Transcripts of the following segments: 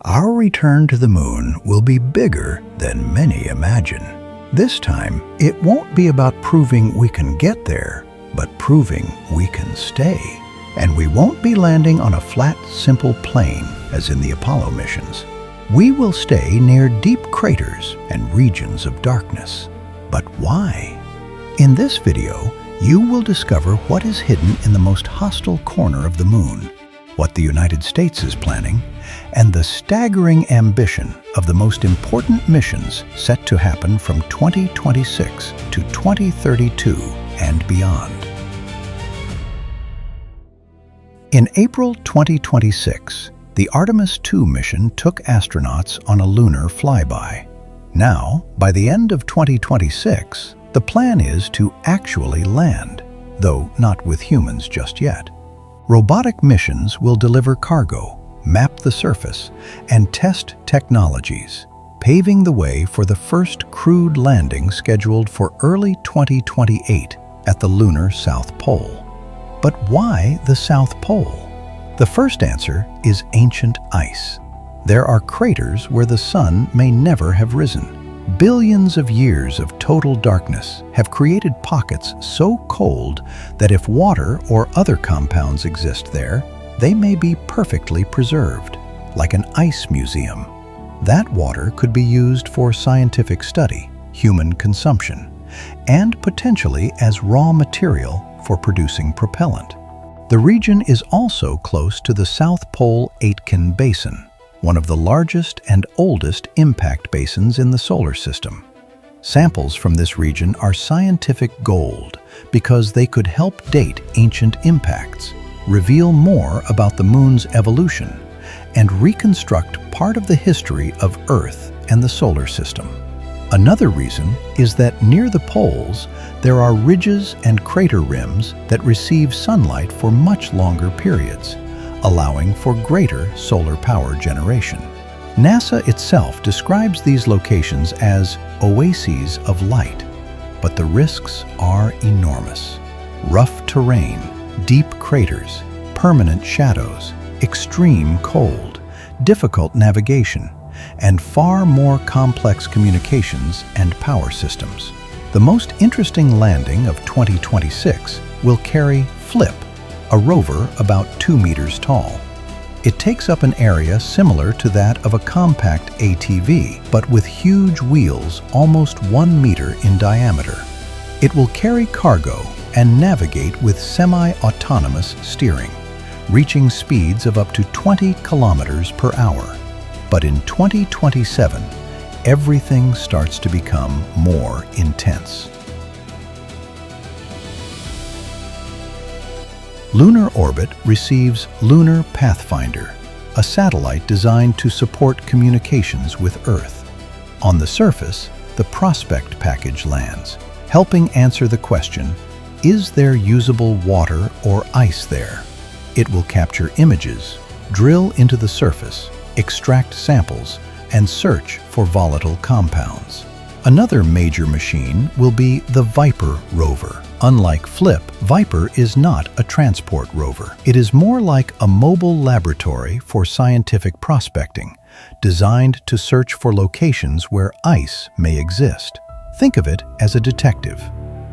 Our return to the moon will be bigger than many imagine. This time, it won't be about proving we can get there, but proving we can stay. And we won't be landing on a flat, simple plane as in the Apollo missions. We will stay near deep craters and regions of darkness. But why? In this video, you will discover what is hidden in the most hostile corner of the moon, what the United States is planning, and the staggering ambition of the most important missions set to happen from 2026 to 2032 and beyond. In April 2026, the Artemis II mission took astronauts on a lunar flyby. Now, by the end of 2026, the plan is to actually land, though not with humans just yet. Robotic missions will deliver cargo, map the surface, and test technologies, paving the way for the first crewed landing scheduled for early 2028 at the lunar South Pole. But why the South Pole? The first answer is ancient ice. There are craters where the sun may never have risen. Billions of years of total darkness have created pockets so cold that if water or other compounds exist there, they may be perfectly preserved, like an ice museum. That water could be used for scientific study, human consumption, and potentially as raw material for producing propellant. The region is also close to the South Pole Aitken Basin, one of the largest and oldest impact basins in the solar system. Samples from this region are scientific gold because they could help date ancient impacts, reveal more about the moon's evolution, and reconstruct part of the history of Earth and the solar system. Another reason is that near the poles, there are ridges and crater rims that receive sunlight for much longer periods, allowing for greater solar power generation. NASA itself describes these locations as oases of light, but the risks are enormous. Rough terrain, deep craters, permanent shadows, extreme cold, difficult navigation, and far more complex communications and power systems. The most interesting landing of 2026 will carry FLIP, a rover about 2 meters tall. It takes up an area similar to that of a compact ATV, but with huge wheels almost 1 meter in diameter. It will carry cargo and navigate with semi-autonomous steering, reaching speeds of up to 20 kilometers per hour. But in 2027, everything starts to become more intense. Lunar orbit receives Lunar Pathfinder, a satellite designed to support communications with Earth. On the surface, the Prospect package lands, helping answer the question, is there usable water or ice there? It will capture images, drill into the surface, extract samples, and search for volatile compounds. Another major machine will be the Viper rover. Unlike FLIP, Viper is not a transport rover. It is more like a mobile laboratory for scientific prospecting, designed to search for locations where ice may exist. Think of it as a detective.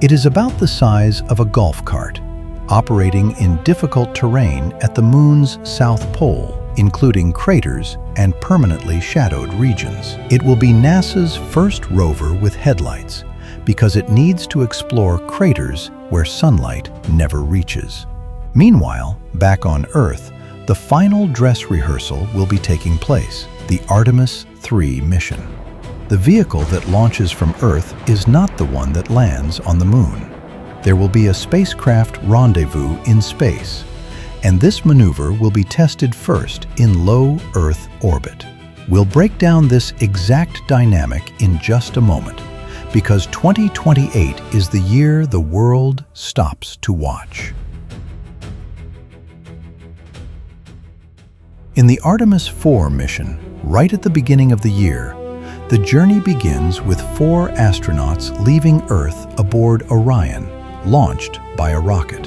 It is about the size of a golf cart, operating in difficult terrain at the moon's south pole, including craters and permanently shadowed regions. It will be NASA's first rover with headlights because it needs to explore craters where sunlight never reaches. Meanwhile, back on Earth, the final dress rehearsal will be taking place, the Artemis III mission. The vehicle that launches from Earth is not the one that lands on the moon. There will be a spacecraft rendezvous in space, and this maneuver will be tested first in low Earth orbit. We'll break down this exact dynamic in just a moment, because 2028 is the year the world stops to watch. In the Artemis IV mission, right at the beginning of the year, the journey begins with 4 astronauts leaving Earth aboard Orion, launched by a rocket.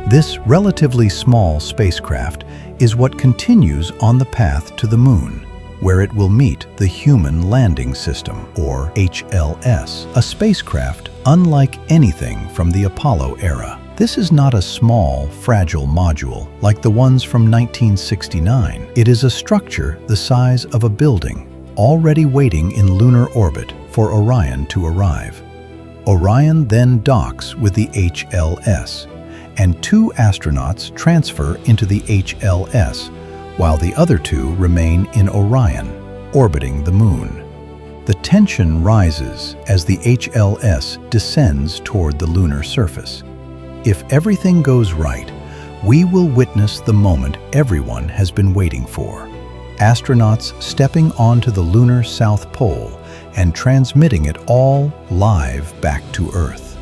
This relatively small spacecraft is what continues on the path to the moon, where it will meet the Human Landing System, or HLS, a spacecraft unlike anything from the Apollo era. This is not a small, fragile module like the ones from 1969. It is a structure the size of a building, already waiting in lunar orbit for Orion to arrive. Orion then docks with the HLS, and 2 astronauts transfer into the HLS, while the other 2 remain in Orion, orbiting the Moon. The tension rises as the HLS descends toward the lunar surface. If everything goes right, we will witness the moment everyone has been waiting for. Astronauts stepping onto the lunar South Pole and transmitting it all live back to Earth.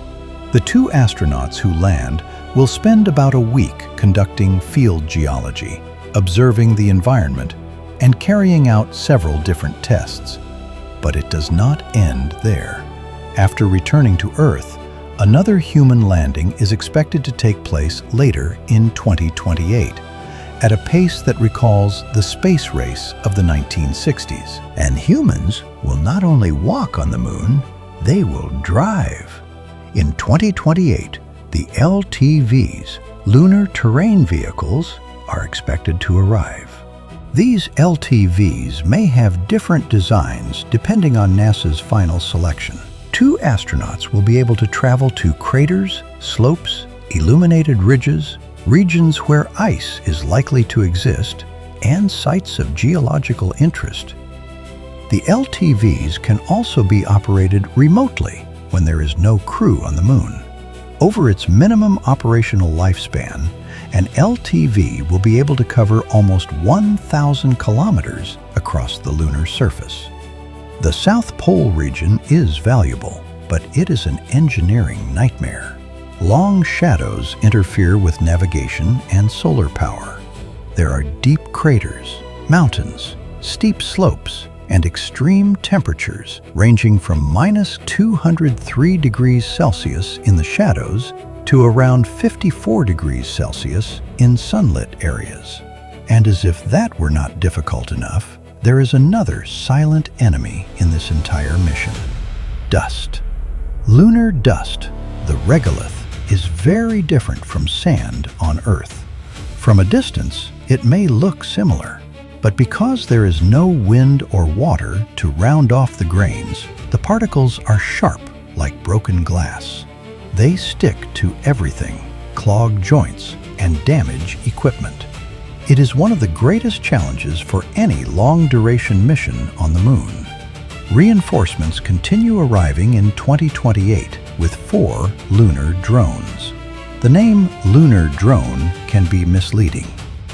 The 2 astronauts who land will spend about a week conducting field geology, observing the environment, and carrying out several different tests. But it does not end there. After returning to Earth, another human landing is expected to take place later in 2028, at a pace that recalls the space race of the 1960s. And humans will not only walk on the Moon, they will drive. In 2028, the LTVs, Lunar Terrain Vehicles, are expected to arrive. These LTVs may have different designs depending on NASA's final selection. 2 astronauts will be able to travel to craters, slopes, illuminated ridges, regions where ice is likely to exist, and sites of geological interest. The LTVs can also be operated remotely when there is no crew on the Moon. Over its minimum operational lifespan, an LTV will be able to cover almost 1,000 kilometers across the lunar surface. The South Pole region is valuable, but it is an engineering nightmare. Long shadows interfere with navigation and solar power. There are deep craters, mountains, steep slopes, and extreme temperatures ranging from -203 degrees Celsius in the shadows to around 54 degrees Celsius in sunlit areas. And as if that were not difficult enough, there is another silent enemy in this entire mission: dust. Lunar dust, the regolith, is very different from sand on Earth. From a distance, it may look similar, but because there is no wind or water to round off the grains, the particles are sharp like broken glass. They stick to everything, clog joints, and damage equipment. It is one of the greatest challenges for any long-duration mission on the Moon. Reinforcements continue arriving in 2028 with 4 lunar drones. The name lunar drone can be misleading.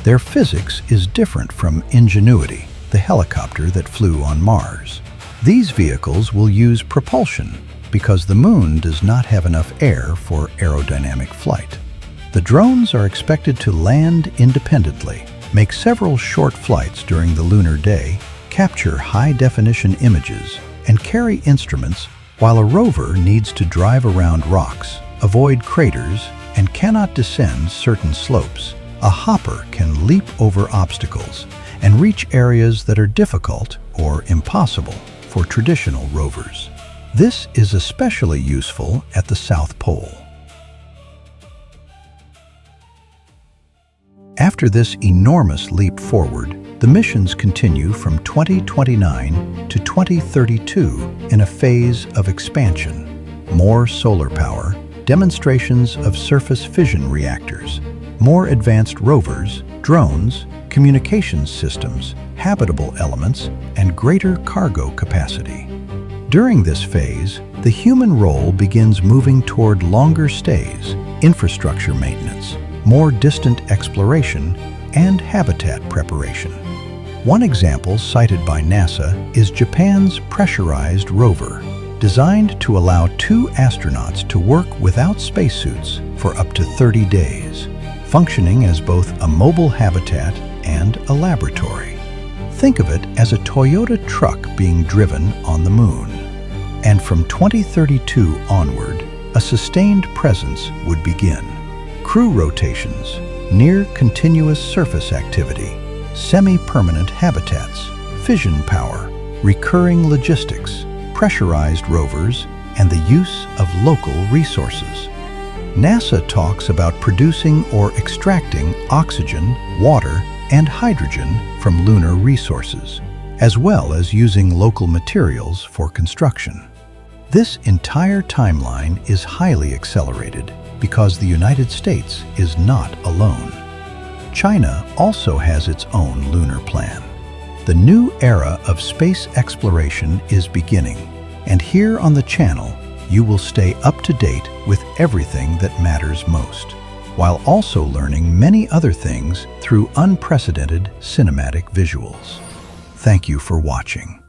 Their physics is different from Ingenuity, the helicopter that flew on Mars. These vehicles will use propulsion because the Moon does not have enough air for aerodynamic flight. The drones are expected to land independently, make several short flights during the lunar day, capture high-definition images, and carry instruments, while a rover needs to drive around rocks, avoid craters, and cannot descend certain slopes. A hopper can leap over obstacles and reach areas that are difficult or impossible for traditional rovers. This is especially useful at the South Pole. After this enormous leap forward, the missions continue from 2029 to 2032 in a phase of expansion. More solar power, demonstrations of surface fission reactors, more advanced rovers, drones, communications systems, habitable elements, and greater cargo capacity. During this phase, the human role begins moving toward longer stays, infrastructure maintenance, more distant exploration, and habitat preparation. One example cited by NASA is Japan's pressurized rover, designed to allow 2 astronauts to work without spacesuits for up to 30 days, functioning as both a mobile habitat and a laboratory. Think of it as a Toyota truck being driven on the Moon. And from 2032 onward, a sustained presence would begin. Crew rotations, near continuous surface activity, semi-permanent habitats, fission power, recurring logistics, pressurized rovers, and the use of local resources. NASA talks about producing or extracting oxygen, water, and hydrogen from lunar resources, as well as using local materials for construction. This entire timeline is highly accelerated because the United States is not alone. China also has its own lunar plan. The new era of space exploration is beginning, and here on the channel, you will stay up to date with everything that matters most, while also learning many other things through unprecedented cinematic visuals. Thank you for watching.